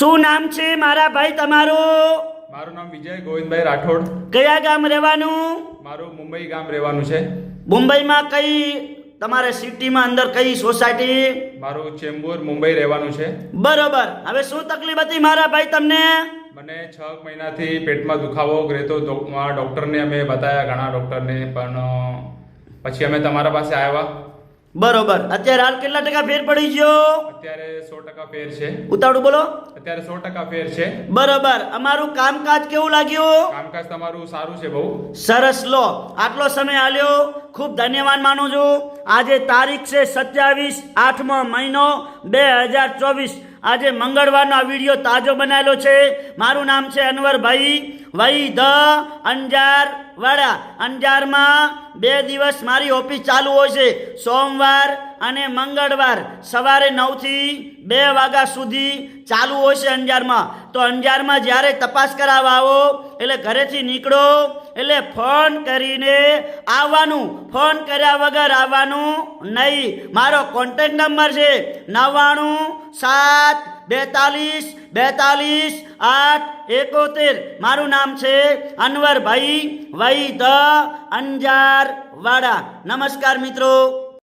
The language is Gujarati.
શું નામ છે મારા ભાઈ તમારું? મારું નામ વિજય ગોવિંદભાઈ રાઠોડ. કયા ગામ રહેવાનું? મારું મુંબઈ ગામ રહેવાનું છે. મુંબઈમાં કઈ તમારે સિટીમાં અંદર કઈ સોસાયટી? મારું ચેમ્બુર મુંબઈ રહેવાનું છે. બરોબર. હવે શું તકલીફ હતી મારા ભાઈ તમને? મને 6 મહિનાથી પેટમાં દુખાવો રહેતો. ડૉક્ટરને અમે બતાવ્યા, ઘણા ડૉક્ટરને, પણ પછી અમે તમારા પાસે આવ્યા. બરોબર. અત્યારે હાલ કેટલા ટકા ફેર પડી ગયો? અત્યારે 100% ફેર છે. ઉતાવળું બોલો. અત્યારે 100% ફેર છે. બરોબર. અમારું કામકાજ કેવું લાગ્યું? કામકાજ તમારું સારું છે બહુ. સરસ. લો, આટલો સમય આલ્યો, ખૂબ ધન્યવાદ માનું છું. આજે તારીખ છે 27/8મો મહિનો 2024. આજે મંગળવારનો આ વિડીયો તાજો બનાવેલો છે. મારું નામ છે અનવરભાઈ વઈ ધ અંજાર વાડા. અંજારમાં 2 દિવસ મારી ઓફિસ ચાલુ હોય છે, સોમવાર અને મંગળવાર. સવારે 9 થી 2 વાગ્યા સુધી ચાલુ હોય છે અંજારમાં. તો અંજારમાં જ્યારે તપાસ કરાવવા આવો એટલે ઘરેથી નીકળો એટલે ફોન કરીને આવવાનું, ફોન કર્યા વગર આવવાનું નહીં. મારો કોન્ટેક્ટ નંબર છે 9972424871. મારું નામ છે અનવરભાઈ વઈ ધ અંજાર વાડા. નમસ્કાર મિત્રો.